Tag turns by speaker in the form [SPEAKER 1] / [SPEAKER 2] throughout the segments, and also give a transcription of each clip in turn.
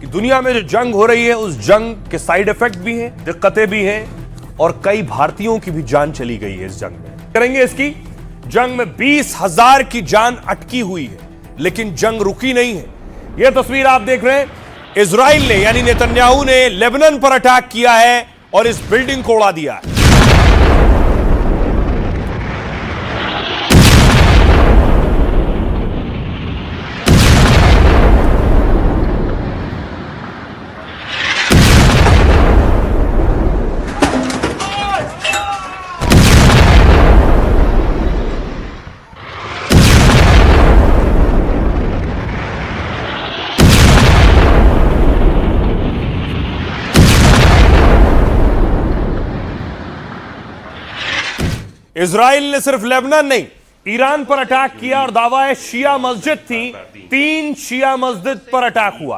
[SPEAKER 1] कि दुनिया में जो जंग हो रही है उस जंग के साइड इफेक्ट भी हैं, दिक्कतें भी हैं और कई भारतीयों की भी जान चली गई है इस जंग में। करेंगे इसकी जंग में 20,000 की जान अटकी हुई है, लेकिन जंग रुकी नहीं है। यह तस्वीर आप देख रहे हैं, इजराइल ने यानी नेतन्याहू ने लेबनान पर अटैक किया है और इस बिल्डिंग को उड़ा दिया है। इजराइल ने सिर्फ लेबनान नहीं, ईरान पर अटैक किया और दावा है शिया मस्जिद थी, 3 शिया मस्जिद पर अटैक हुआ।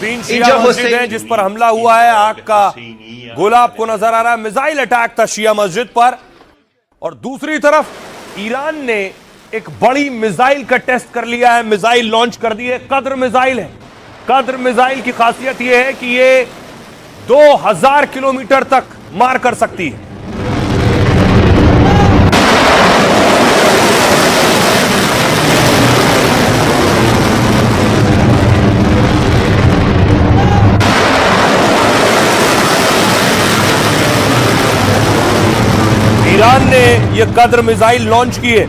[SPEAKER 1] 3 शिया मस्जिद है जिस पर हमला हुआ है। आग का गोला आपको नजर आ रहा है, मिसाइल अटैक था शिया मस्जिद पर। और दूसरी तरफ ईरान ने एक बड़ी मिसाइल का टेस्ट कर लिया है, मिसाइल लॉन्च कर दी है। कद्र मिसाइल है। कद्र मिसाइल की खासियत यह है कि यह 2000 किलोमीटर तक मार कर सकती है। ईरान ने यह कद्र मिसाइल लॉन्च की है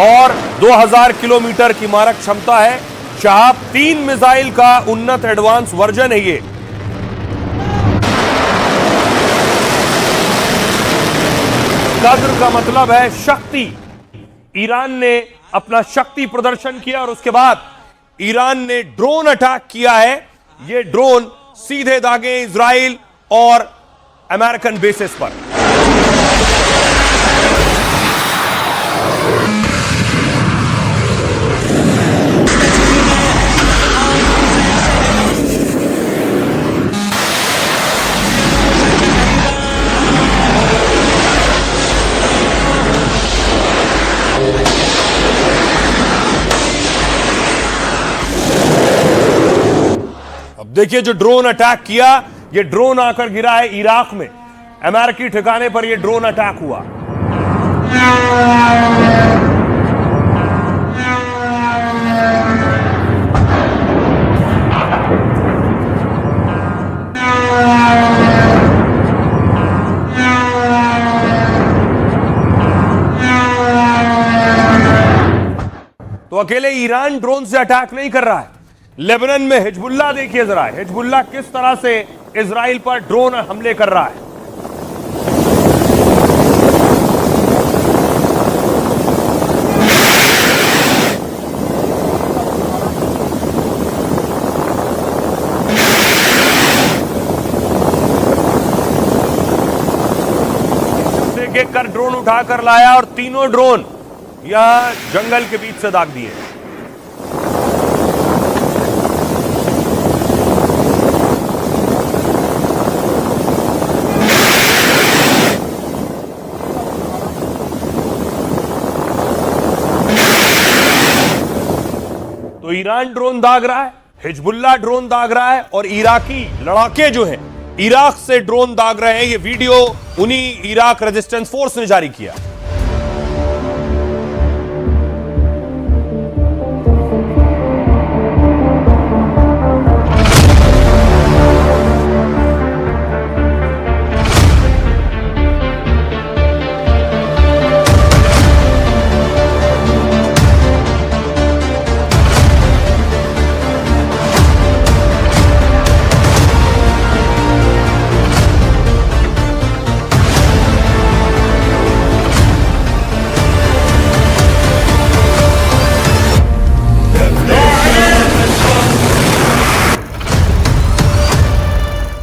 [SPEAKER 1] और 2000 किलोमीटर की मारक क्षमता है। शहाब 3 मिसाइल का उन्नत एडवांस वर्जन है ये। कद्र का मतलब है शक्ति। ईरान ने अपना शक्ति प्रदर्शन किया और उसके बाद ईरान ने ड्रोन अटैक किया है। ये ड्रोन सीधे दागे इजराइल और अमेरिकन बेसिस पर। अब देखिए जो ड्रोन अटैक किया, ये ड्रोन आकर गिरा है इराक में। अमेरिकी ठिकाने पर यह ड्रोन अटैक हुआ। तो अकेले ईरान ड्रोन से अटैक नहीं कर रहा है। लेबनान में हिजबुल्लाह देखिए जरा, हिजबुल्लाह किस तरह से इजराइल पर ड्रोन हमले कर रहा है। एक कर ड्रोन उठाकर लाया और तीनों ड्रोन यहां जंगल के बीच से दाग दिए। तो ईरान ड्रोन दाग रहा है, हिजबुल्लाह ड्रोन दाग रहा है और इराकी लड़ाके जो हैं इराक से ड्रोन दाग रहे हैं। ये वीडियो उन्हीं इराक रेजिस्टेंस फोर्स ने जारी किया।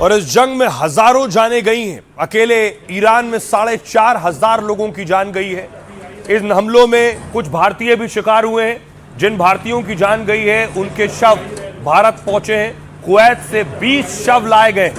[SPEAKER 1] और इस जंग में हजारों जानें गई हैं। अकेले ईरान में 4,500 लोगों की जान गई है। इन हमलों में कुछ भारतीय भी शिकार हुए हैं। जिन भारतीयों की जान गई है उनके शव भारत पहुंचे हैं। कुवैत से 20 शव लाए गए।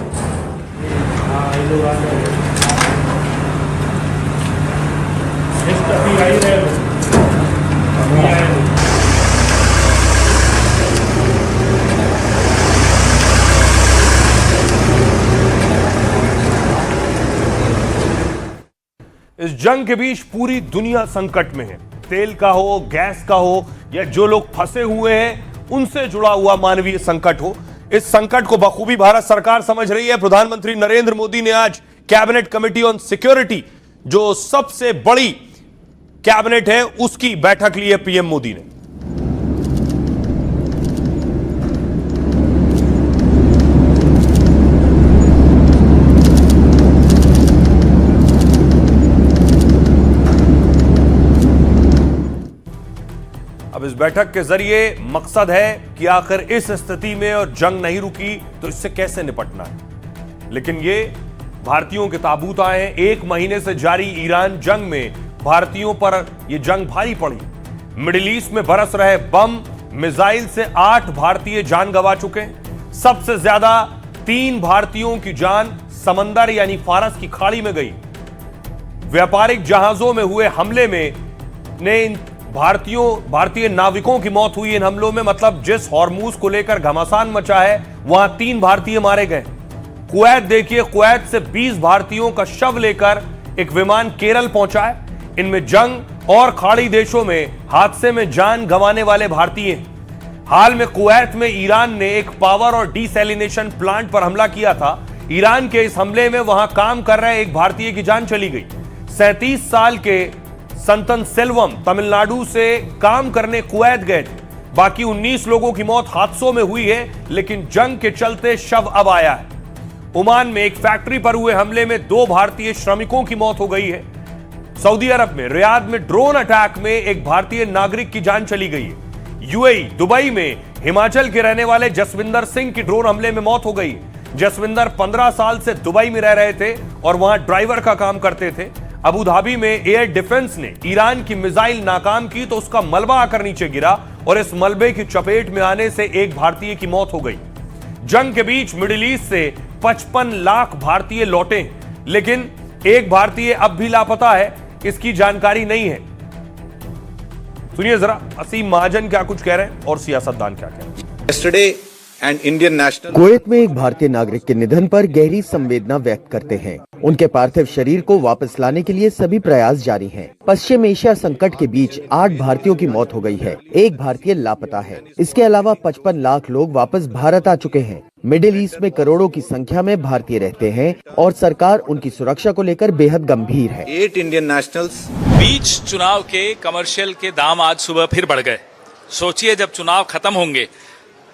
[SPEAKER 1] इस जंग के बीच पूरी दुनिया संकट में है। तेल का हो, गैस का हो, या जो लोग फंसे हुए हैं उनसे जुड़ा हुआ मानवीय संकट हो, इस संकट को बखूबी भारत सरकार समझ रही है। प्रधानमंत्री नरेंद्र मोदी ने आज कैबिनेट कमेटी ऑन सिक्योरिटी, जो सबसे बड़ी कैबिनेट है, उसकी बैठक ली है पीएम मोदी ने। अब इस बैठक के जरिए मकसद है कि आखिर इस स्थिति में और जंग नहीं रुकी तो इससे कैसे निपटना है। लेकिन ये भारतीयों के ताबूत आए हैं। 1 महीने से जारी ईरान जंग में भारतीयों पर यह जंग भारी पड़ी। मिडिल ईस्ट में बरस रहे बम मिसाइल से 8 भारतीय जान गंवा चुके हैं। सबसे ज्यादा 3 भारतीयों की जान समंदर यानी फारस की खाड़ी में गई। व्यापारिक जहाजों में हुए हमले में भारतीय नाविकों की मौत हुई इन हमलों में। मतलब जिस हॉर्मूज को लेकर घमासान मचा है, वहां 3 भारतीय मारे गए। कुवैत देखिए, कुवैत से 20 भारतीयों का शव लेकर एक विमान केरल पहुंचा है। इनमें जंग और खाड़ी देशों में हादसे में जान गंवाने वाले भारतीय हैं। हाल में कुवैत में ईरान ने एक पावर और डिसैलिनेशन प्लांट पर हमला किया था। ईरान के इस हमले में वहां काम कर रहे एक भारतीय की जान चली गई। 37 साल के संतन सेल्वम तमिलनाडु से काम करने कुवैत गए थे। बाकी 19 लोगों की मौत हादसों में हुई है, लेकिन जंग के चलते शव अब आया है। ओमान में एक फैक्ट्री पर हुए हमले में 2 भारतीय श्रमिकों की मौत हो गई है। सऊदी अरब में रियाद में ड्रोन अटैक में एक भारतीय नागरिक की जान चली गई है। यूएई दुबई में हिमाचल के रहने वाले जसविंदर सिंह की ड्रोन हमले में मौत हो गई। जसविंदर 15 साल से दुबई में रह रहे थे और वहां ड्राइवर का काम करते थे। अबू धाबी में एयर डिफेंस ने ईरान की मिसाइल नाकाम की तो उसका मलबा आकर नीचे गिरा और इस मलबे की चपेट में आने से एक भारतीय की मौत हो गई। जंग के बीच मिडिल ईस्ट से 55 लाख भारतीय लौटे, लेकिन एक भारतीय अब भी लापता है, इसकी जानकारी नहीं है। सुनिए जरा असीम महाजन क्या कुछ कह रहे हैं और सियासतदान क्या कह रहे हैं।
[SPEAKER 2] कुवैत में एक भारतीय नागरिक के निधन पर गहरी संवेदना व्यक्त करते हैं। उनके पार्थिव शरीर को वापस लाने के लिए सभी प्रयास जारी हैं। पश्चिम एशिया संकट के बीच 8 भारतीयों की मौत हो गई है, एक भारतीय लापता है। इसके अलावा 55 लाख लोग वापस भारत आ चुके हैं। मिडिल ईस्ट में करोड़ों की संख्या में भारतीय रहते हैं और सरकार उनकी सुरक्षा को लेकर बेहद गंभीर है।
[SPEAKER 3] 8 इंडियन नेशनल्स।
[SPEAKER 4] बीच चुनाव के कमर्शियल के दाम आज सुबह फिर बढ़ गए। सोचिए जब चुनाव खत्म होंगे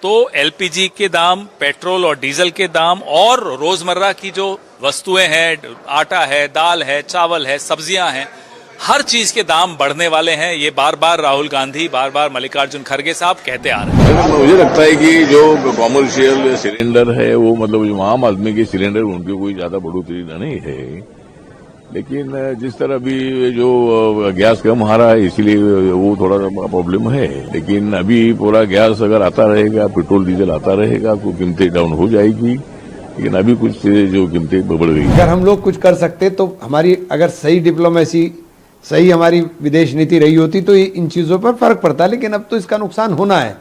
[SPEAKER 4] तो एलपीजी के दाम, पेट्रोल और डीजल के दाम और रोजमर्रा की जो वस्तुएं हैं, आटा है, दाल है, चावल है, सब्जियां हैं, हर चीज के दाम बढ़ने वाले हैं। ये बार बार राहुल गांधी, बार बार मल्लिकार्जुन खड़गे साहब कहते आ रहे हैं।
[SPEAKER 5] मुझे लगता है कि जो कॉमर्शियल सिलेंडर है वो मतलब जो आम आदमी के सिलेंडर उनकी कोई ज्यादा बढ़ोतरी नहीं है, लेकिन जिस तरह अभी जो गैस कम आ रहा है इसीलिए वो थोड़ा प्रॉब्लम है। लेकिन अभी पूरा गैस अगर आता रहेगा, पेट्रोल डीजल आता रहेगा तो कीमतें डाउन हो जाएगी। लेकिन अभी कुछ जो कीमतें बढ़ गई।
[SPEAKER 6] अगर हम लोग कुछ कर सकते तो हमारी अगर सही डिप्लोमेसी, सही हमारी विदेश नीति रही होती तो इन चीज़ों पर फर्क पड़ता है। लेकिन अब तो इसका नुकसान होना है।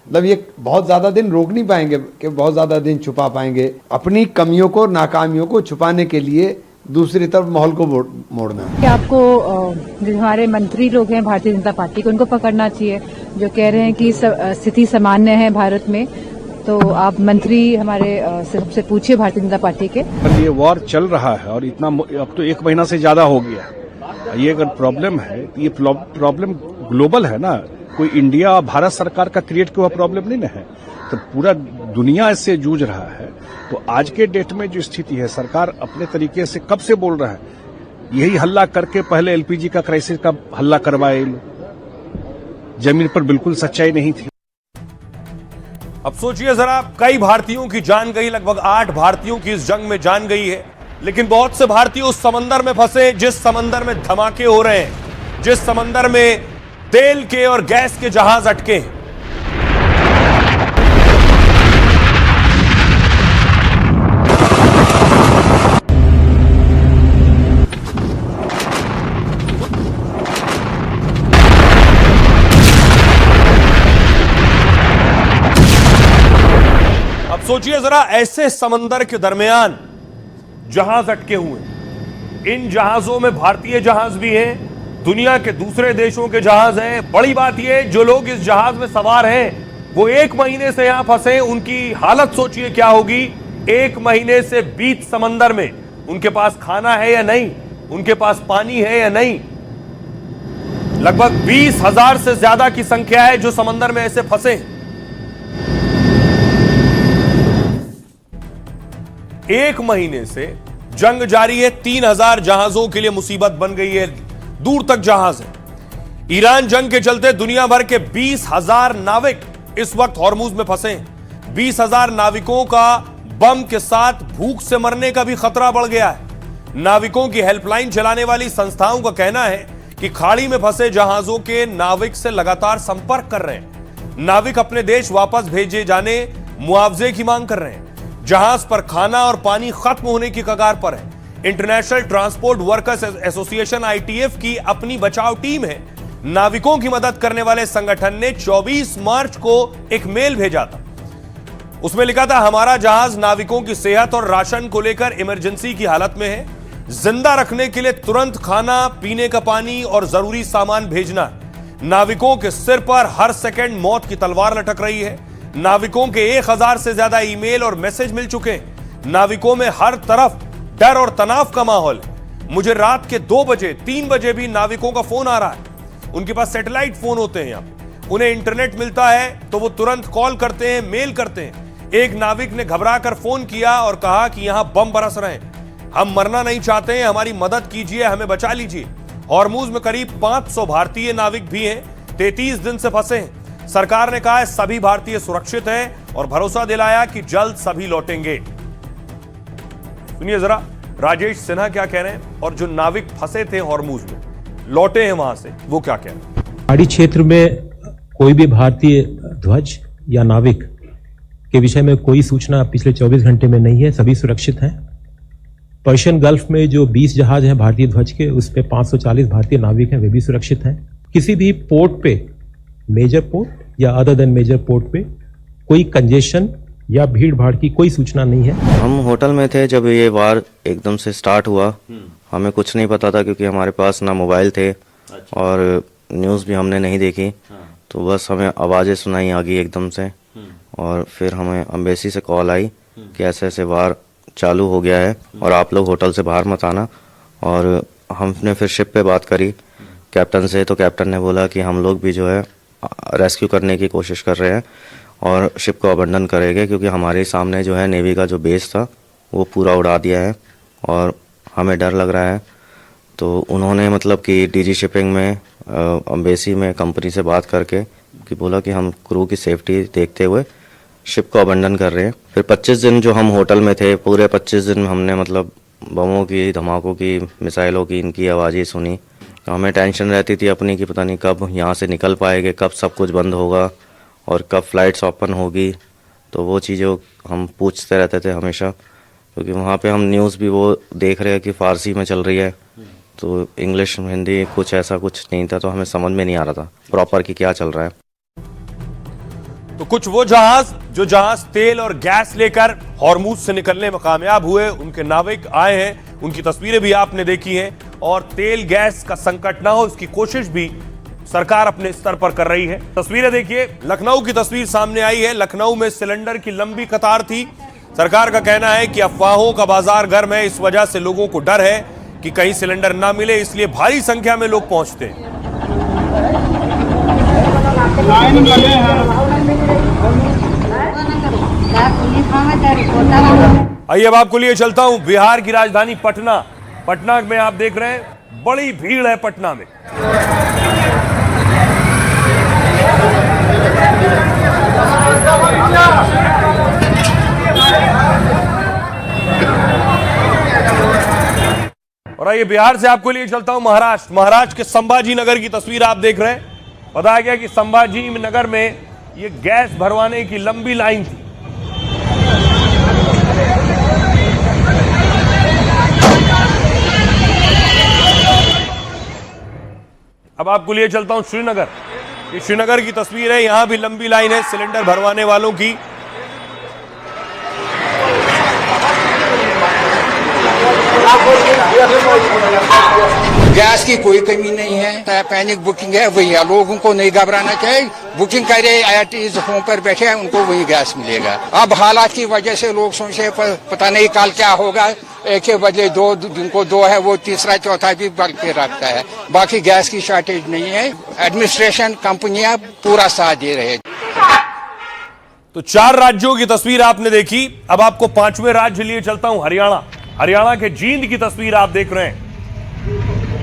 [SPEAKER 6] मतलब ये बहुत ज़्यादा दिन रोक नहीं पाएंगे कि बहुत ज़्यादा दिन छुपा पाएंगे। अपनी कमियों को, नाकामियों को छुपाने के लिए दूसरी तरफ माहौल को मोड़ना है।
[SPEAKER 7] कि आपको जो हमारे मंत्री लोग हैं भारतीय जनता पार्टी के, उनको पकड़ना चाहिए, जो कह रहे हैं कि स्थिति सामान्य है भारत में। तो आप मंत्री हमारे सबसे पूछिए भारतीय जनता पार्टी के।
[SPEAKER 8] ये वॉर चल रहा है और इतना अब तो 1 महीना से ज्यादा हो गया। ये अगर प्रॉब्लम है तो ये प्रॉब्लम ग्लोबल है ना, कोई इंडिया भारत सरकार का क्रिएट किया हुआ प्रॉब्लम नहीं ना है। तो पूरा दुनिया इससे जूझ रहा है। तो आज के डेट में जो स्थिति है, सरकार अपने तरीके से कब से बोल रहा है, यही हल्ला करके पहले एलपीजी का क्राइसिस का हल्ला करवाए। जमीन पर बिल्कुल सच्चाई नहीं थी।
[SPEAKER 1] अब सोचिए जरा, कई भारतीयों की जान गई, लगभग 8 भारतीयों की इस जंग में जान गई है। लेकिन बहुत से भारतीय उस समंदर में फंसे जिस समंदर में धमाके हो रहे हैं, जिस समंदर में तेल के और गैस के जहाज अटके हैं। अब सोचिए जरा, ऐसे समंदर के दरमियान जहाज अटके हुए हैं। इन जहाजों में भारतीय जहाज भी हैं, दुनिया के दूसरे देशों के जहाज हैं। बड़ी बात यह, जो लोग इस जहाज में सवार हैं वो 1 महीने से यहां फंसे। उनकी हालत सोचिए क्या होगी। 1 महीने से बीच समंदर में उनके पास खाना है या नहीं, उनके पास पानी है या नहीं। लगभग 20,000 से ज्यादा की संख्या है जो समंदर में ऐसे फंसे हैं। 1 महीने से जंग जारी है। 3,000 जहाजों के लिए मुसीबत बन गई है। दूर तक जहाज है। ईरान जंग के चलते दुनिया भर के 20,000 नाविक इस वक्त हॉर्मुज में फंसे हैं। 20,000 नाविकों का बम के साथ भूख से मरने का भी खतरा बढ़ गया है। नाविकों की हेल्पलाइन चलाने वाली संस्थाओं का कहना है कि खाड़ी में फंसे जहाजों के नाविक से लगातार संपर्क कर रहे हैं। नाविक अपने देश वापस भेजे जाने मुआवजे की मांग कर रहे हैं। जहाज पर खाना और पानी खत्म होने की कगार पर है। International transport workers association ITF की अपनी बचाव टीम है। नाविकों की मदद करने वाले संगठन ने 24 मार्च को एक मेल भेजा था। उसमें लिखा था, हमारा जहाज नाविकों की सेहत और राशन को लेकर इमरजेंसी की हालत में है। जिंदा रखने के लिए तुरंत खाना, पीने का पानी और जरूरी सामान भेजना है। नाविकों के सिर पर हर सेकंड मौत की तलवार लटक रही है। नाविकों के 1,000 से ज्यादा ईमेल और मैसेज मिल चुके हैं। नाविकों में हर तरफ डर और तनाव का माहौल है। मुझे रात के 2 बजे 3 बजे भी नाविकों का फोन आ रहा है। उनके पास सैटेलाइट फोन होते हैं। यहाँ उन्हें इंटरनेट मिलता है तो वो तुरंत कॉल करते हैं, मेल करते हैं। एक नाविक ने घबराकर फोन किया और कहा कि यहां बम बरस रहे हैं, हम मरना नहीं चाहते हैं, हमारी मदद कीजिए, हमें बचा लीजिए। हॉर्मुज में करीब 500 भारतीय नाविक भी हैं। 33 दिन से फंसे हैं। सरकार ने कहा है सभी भारतीय सुरक्षित हैं और भरोसा दिलाया कि जल्द सभी लौटेंगे। सुनिए जरा राजेश सिन्हा क्या कह रहे हैं और जो नाविक फंसे थे हॉर्मुज में, लौटे हैं वहां से, वो क्या कह रहे हैं।
[SPEAKER 3] पहाड़ी क्षेत्र में कोई भी भारतीय ध्वज या नाविक के विषय में कोई सूचना पिछले 24 घंटे में नहीं है। सभी सुरक्षित हैं। पर्शियन गल्फ में जो 20 जहाज हैं भारतीय ध्वज के, उसपे 540 भारतीय नाविक हैं, वे भी सुरक्षित हैं। किसी भी पोर्ट पे, मेजर पोर्ट या अदर देन मेजर पोर्ट पे कोई कंजेशन या भीड़ भाड़ की कोई सूचना नहीं है।
[SPEAKER 9] हम होटल में थे जब ये वार एकदम से स्टार्ट हुआ। हमें कुछ नहीं पता था क्योंकि हमारे पास ना मोबाइल थे और न्यूज़ भी हमने नहीं देखी। तो बस हमें आवाज़ें सुनाई आ गई एकदम से और फिर हमें एम्बेसी से कॉल आई कि ऐसे ऐसे वार चालू हो गया है और आप लोग होटल से बाहर मत आना। और हमने फिर शिप पे बात करी कैप्टन से, तो कैप्टन ने बोला कि हम लोग भी जो है रेस्क्यू करने की कोशिश कर रहे हैं और शिप को अबंडन करेंगे क्योंकि हमारे सामने जो है नेवी का जो बेस था वो पूरा उड़ा दिया है और हमें डर लग रहा है। तो उन्होंने मतलब कि DG शिपिंग में एम्बेसी में कंपनी से बात करके कि बोला कि हम क्रू की सेफ्टी देखते हुए शिप को अबंडन कर रहे हैं। फिर 25 दिन जो हम होटल में थे, पूरे 25 दिन हमने मतलब बमों की, धमाकों की, मिसाइलों की इनकी आवाज़ें सुनी। तो हमें टेंशन रहती थी अपनी कि पता नहीं कब यहाँ से निकल पाएंगे, कब सब कुछ बंद होगा और कब फ्लाइट्स ओपन होगी। तो वो चीज़ें हम पूछते रहते थे हमेशा क्योंकि वहाँ पे हम न्यूज़ भी वो देख रहे हैं कि फ़ारसी में चल रही है, तो इंग्लिश हिंदी कुछ ऐसा कुछ नहीं था, तो हमें समझ में नहीं आ रहा था प्रॉपर कि क्या चल रहा है।
[SPEAKER 1] तो कुछ वो जहाज जो जहाज तेल और गैस लेकर हॉर्मुज से निकलने में कामयाब हुए, उनके नाविक आए हैं, उनकी तस्वीरें भी आपने देखी हैं और तेल गैस का संकट ना हो इसकी कोशिश भी सरकार अपने स्तर पर कर रही है। तस्वीरें देखिए, लखनऊ की तस्वीर सामने आई है। लखनऊ में सिलेंडर की लंबी कतार थी। सरकार का कहना है कि अफवाहों का बाजार गर्म है, इस वजह से लोगों को डर है कि कहीं सिलेंडर ना मिले, इसलिए भारी संख्या में लोग पहुंचते हैं। आइए अब आपको लिए चलता हूं बिहार की राजधानी पटना। पटना में आप देख रहे हैं बड़ी भीड़ है पटना में। और आइए बिहार से आपको लिए चलता हूं महाराष्ट्र। महाराष्ट्र के संभाजी नगर की तस्वीर आप देख रहे हैं बताया गया कि संभाजी नगर में ये गैस भरवाने की लंबी लाइन थी। अब आपको लिए चलता हूं श्रीनगर। ये श्रीनगर की तस्वीर है, यहां भी लंबी लाइन है सिलेंडर भरवाने वालों की।
[SPEAKER 10] गैस की कोई कमी नहीं है, पैनिक बुकिंग है, वही है, लोगों को नहीं घबराना चाहिए। बुकिंग करे IITs होम पर बैठे हैं, उनको वही गैस मिलेगा। अब हालात की वजह से लोग सोचे पता नहीं कल क्या होगा, एक के बदले दो, जिनको दो है वो तीसरा चौथा भी बढ़ के रखता है। बाकी गैस की शॉर्टेज नहीं है, एडमिनिस्ट्रेशन कंपनियां पूरा साथ दे रहे हैं।
[SPEAKER 1] तो 4 राज्यों की तस्वीर आपने देखी। अब आपको 5वें राज्य लिए चलता हूं, हरियाणा। हरियाणा के जींद की तस्वीर आप देख रहे हैं,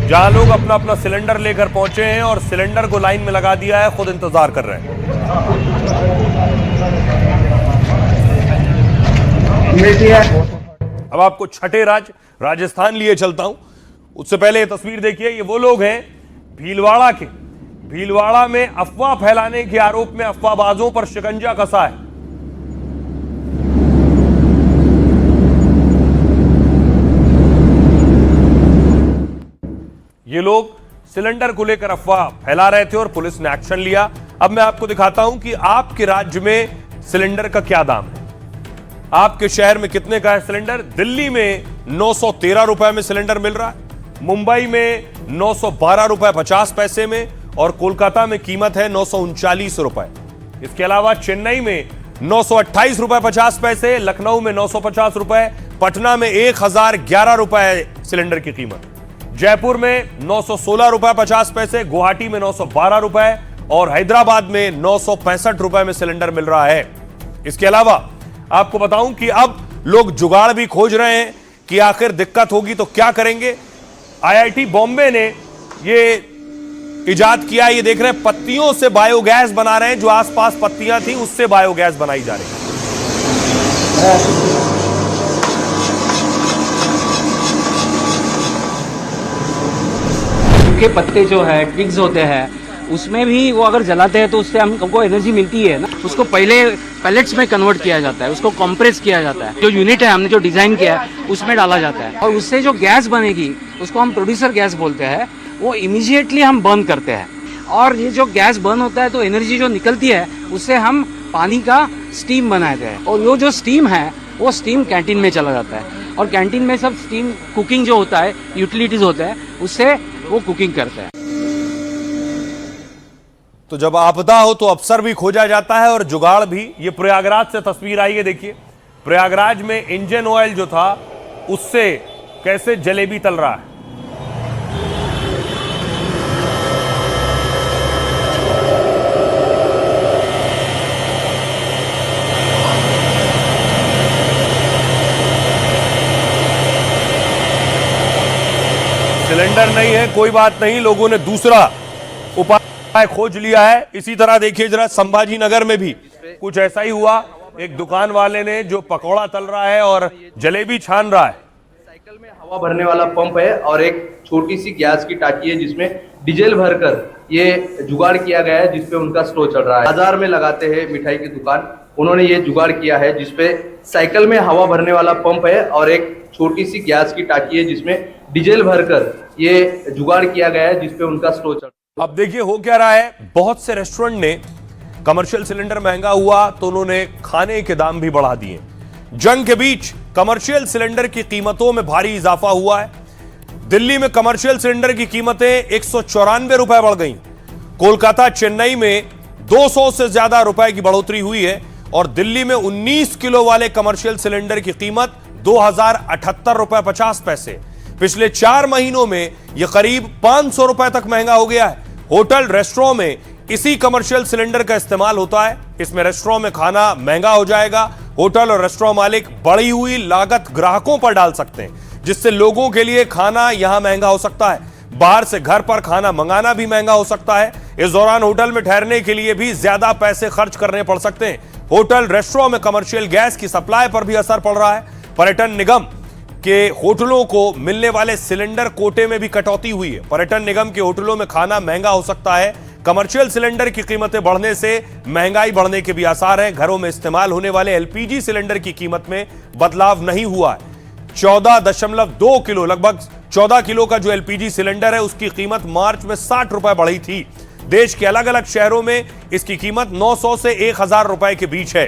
[SPEAKER 1] जहां लोग अपना अपना सिलेंडर लेकर पहुंचे हैं और सिलेंडर को लाइन में लगा दिया है, खुद इंतजार कर रहे हैं। अब आपको छठे राज्य राजस्थान लिए चलता हूं। उससे पहले ये तस्वीर देखिए, ये वो लोग हैं भीलवाड़ा के। भीलवाड़ा में अफवाह फैलाने के आरोप में अफवाहबाजों पर शिकंजा कसा है। ये लोग सिलेंडर को लेकर अफवाह फैला रहे थे और पुलिस ने एक्शन लिया। अब मैं आपको दिखाता हूं कि आपके राज्य में सिलेंडर का क्या दाम है। आपके शहर में कितने का है सिलेंडर? दिल्ली में 913 रुपए में सिलेंडर मिल रहा है, मुंबई में 912 रुपए 50 पैसे में, और कोलकाता में कीमत है 939 रुपए। इसके अलावा चेन्नई में 928 रुपए 50 पैसे, लखनऊ में 950 रुपए, पटना में 1011 रुपए सिलेंडर की कीमत, जयपुर में 916 रुपए 50 पैसे, गुवाहाटी में 912 रुपए और हैदराबाद में 965 रुपए में सिलेंडर मिल रहा है। इसके अलावा आपको बताऊं कि अब लोग जुगाड़ भी खोज रहे हैं कि आखिर दिक्कत होगी तो क्या करेंगे। IIT बॉम्बे ने ये इजाद किया, ये देख रहे हैं, पत्तियों से बायोगैस बना रहे हैं। जो आसपास पत्तियां थी उससे बायोगैस बनाई जा रही है।
[SPEAKER 11] सूखे पत्ते जो है, ट्विग्स होते हैं, उसमें भी वो अगर जलाते हैं तो उससे हमको एनर्जी मिलती है ना। उसको पहले पैलेट्स में कन्वर्ट किया जाता है, उसको कंप्रेस किया जाता है, जो यूनिट है हमने जो डिजाइन किया है उसमें डाला जाता है, और उससे जो गैस बनेगी उसको हम प्रोड्यूसर गैस बोलते हैं। वो इमीडिएटली हम बर्न करते हैं, और ये जो गैस बर्न होता है तो एनर्जी जो निकलती है उससे हम पानी का स्टीम बनाते हैं, और वो जो स्टीम है वो स्टीम कैंटीन में चला जाता है, और कैंटीन में सब स्टीम कुकिंग जो होता है, यूटिलिटीज होता है, उससे वो कुकिंग करते हैं।
[SPEAKER 1] तो जब आपदा हो तो अफसर भी खोजा जाता है और जुगाड़ भी। ये प्रयागराज से तस्वीर आई है, देखिए प्रयागराज में इंजन ऑयल जो था उससे कैसे जलेबी तल रहा है। सिलेंडर नहीं है, कोई बात नहीं, लोगों ने दूसरा उपाय खोज लिया है। इसी तरह देखिए जरा संभाजी नगर में भी कुछ ऐसा ही हुआ। एक दुकान वाले ने जो पकौड़ा तल रहा है और जलेबी छान रहा है।
[SPEAKER 12] साइकिल में हवा भरने वाला पंप है और एक छोटी सी गैस की टाकी है जिसमें डीजल भरकर ये जुगाड़ किया गया है, जिसपे उनका स्टोव चल रहा है। बाजार में लगाते हैं मिठाई की दुकान, उन्होंने ये जुगाड़ किया है जिसपे साइकिल में हवा भरने वाला पंप है और एक छोटी सी गैस की टाकी है जिसमें डीजल भरकर ये जुगाड़ किया गया है, जिसपे उनका स्टोव चल रहा है।
[SPEAKER 1] अब देखिए हो क्या रहा है, बहुत से रेस्टोरेंट ने कमर्शियल सिलेंडर महंगा हुआ तो उन्होंने खाने के दाम भी बढ़ा दिए। जंग के बीच कमर्शियल सिलेंडर की कीमतों में भारी इजाफा हुआ है। दिल्ली में कमर्शियल सिलेंडर की कीमतें 194 रुपए बढ़ गई। कोलकाता, चेन्नई में 200 से ज्यादा रुपए की बढ़ोतरी हुई है और दिल्ली में 19 किलो वाले कमर्शियल सिलेंडर की कीमत 2078 रुपए 50 पैसे। पिछले 4 महीनों में यह करीब 500 रुपए तक महंगा हो गया है। होटल, रेस्टोरेंट में इसी कमर्शियल सिलेंडर का इस्तेमाल होता है। इसमें रेस्टोरेंट में खाना महंगा हो जाएगा। होटल और रेस्टोरेंट मालिक बढ़ी हुई लागत ग्राहकों पर डाल सकते हैं, जिससे लोगों के लिए खाना यहां महंगा हो सकता है। बाहर से घर पर खाना मंगाना भी महंगा हो सकता है। इस दौरान होटल में ठहरने के लिए भी ज्यादा पैसे खर्च करने पड़ सकते हैं। होटल, रेस्टोरेंट में कमर्शियल गैस की सप्लाई पर भी असर पड़ रहा है। पर्यटन निगम के होटलों को मिलने वाले सिलेंडर कोटे में भी कटौती हुई है। पर्यटन निगम के होटलों में खाना महंगा हो सकता है। कमर्शियल सिलेंडर की कीमतें बढ़ने से महंगाई बढ़ने के भी आसार हैं। घरों में इस्तेमाल होने वाले एलपीजी सिलेंडर की कीमत में बदलाव नहीं हुआ है। 14.2 किलो, लगभग 14 किलो का जो एलपीजी सिलेंडर है उसकी कीमत मार्च में 60 रुपए बढ़ी थी। देश के अलग अलग शहरों में इसकी कीमत 900 से 1000 रुपए के बीच है।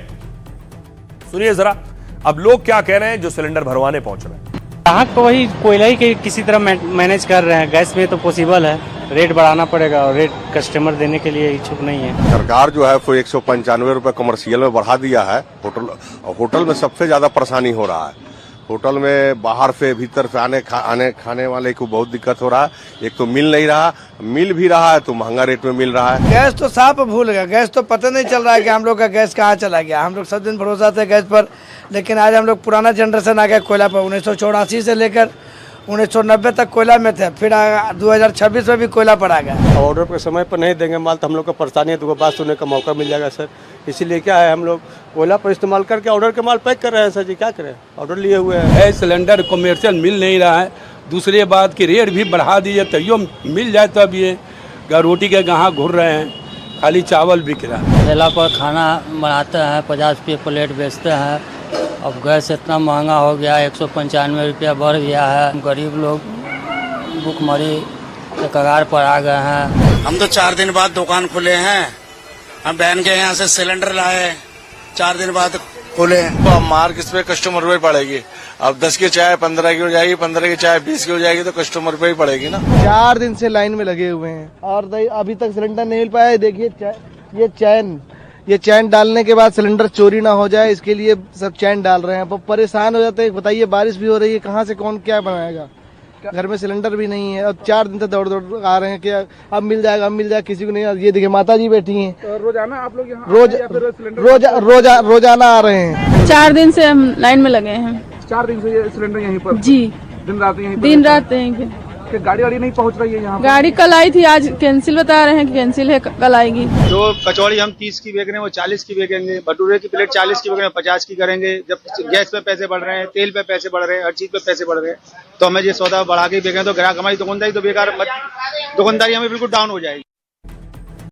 [SPEAKER 1] सुनिए जरा अब लोग क्या कह रहे हैं जो सिलेंडर भरवाने पहुंच रहे हैं।
[SPEAKER 11] ग्राहक को वही कोयला ही किसी तरह मैनेज कर रहे हैं। गैस में तो पॉसिबल है, रेट बढ़ाना पड़ेगा और रेट कस्टमर देने के लिए इच्छुक नहीं है।
[SPEAKER 13] सरकार जो है वो 195 रुपए कमर्शियल में बढ़ा दिया है। होटल में सबसे ज्यादा परेशानी हो रहा है। होटल में बाहर से भीतर से खाने वाले को बहुत दिक्कत हो रहा है। एक तो मिल नहीं रहा, मिल भी रहा है तो महंगा रेट में मिल रहा है।
[SPEAKER 14] गैस तो साफ भूल गया, गैस तो पता नहीं चल रहा है कि हम लोग का गैस कहाँ चला गया। हम लोग सब दिन भरोसा थे गैस पर, लेकिन आज हम लोग पुराना जनरेशन आ गया कोयला पर। 1984 से लेकर 1990 तक कोयला में थे, फिर 2026 में भी कोयला पर आ गया।
[SPEAKER 15] ऑर्डर पे समय पर नहीं देंगे माल तो हम लोग को परेशानी है, तो बात सुनने का मौका मिल जाएगा सर। इसीलिए क्या है, हम लोग कोयला पर इस्तेमाल करके ऑर्डर के माल पैक कर रहे हैं सर जी। क्या करें, ऑर्डर लिए हुए हैं।
[SPEAKER 16] सिलेंडर कमर्शियल मिल नहीं रहा है। दूसरी बात की रेट भी बढ़ा दिए, तैयो मिल जाए तो अब ये रोटी के गाँव घूर रहे हैं, खाली चावल बिक रहा है।
[SPEAKER 11] ठेला पर खाना बनाते हैं, 50 रुपये प्लेट बेचते हैं। अब गैस इतना महंगा हो गया, 195 रुपया बढ़ गया है। गरीब लोग भूखमरी के कगार पर आ गए हैं।
[SPEAKER 17] हम तो 4 दिन बाद दुकान खुले हैं। हम बहन के यहाँ से सिलेंडर लाए, 4 दिन बाद खोले।
[SPEAKER 18] तो अब मार किस पे कस्टमर पे पड़ेगी। अब 10 की चाय 15 की हो जाएगी, 15 की चाय 20 की हो जाएगी, तो कस्टमर पे ही पड़ेगी ना।
[SPEAKER 14] 4 दिन से लाइन में लगे हुए हैं और अभी तक सिलेंडर नहीं मिल पाया है। देखिए ये चैन डालने के बाद सिलेंडर चोरी ना हो जाए, इसके लिए सब चैन डाल रहे हैं। परेशान हो जाते हैं। बताइए, बारिश भी हो रही है, कहाँ से कौन क्या बनाएगा। घर में सिलेंडर भी नहीं है। अब 4 दिन से दौड़ आ रहे हैं कि अब मिल जाएगा, अब मिल जाएगा, किसी को नहीं। ये देखिए माता जी बैठी हैं।
[SPEAKER 19] तो रोजाना आप लोग यहाँ
[SPEAKER 14] रोजाना आ रहे हैं।
[SPEAKER 7] 4 दिन से हम लाइन में लगे हैं।
[SPEAKER 19] 4 दिन से ये सिलेंडर यहीं पर
[SPEAKER 7] जी,
[SPEAKER 19] दिन रात यहीं
[SPEAKER 7] यहीं
[SPEAKER 19] पे। गाड़ी वाड़ी नहीं पहुँच रही है यहाँ?
[SPEAKER 7] गाड़ी कल आई थी, आज कैंसिल बता रहे हैं कि कैंसिल है, कल आएगी।
[SPEAKER 20] जो कचौड़ी हम 30 की बेच रहे हैं वो 40 की बेचेंगे। भटूरे की प्लेट 40 की बेच रहे हैं, 50 की करेंगे। जब गैस पे पैसे बढ़ रहे हैं, तेल पे पैसे बढ़ रहे हैं, हर चीज पे पैसे बढ़ रहे हैं, तो हमें ये सौदा बढ़ा के बेचेंगे तो ग्राहक हमारी दुकानदारी तो बेकार, दुकानदारी हमें बिल्कुल डाउन हो जाएगी।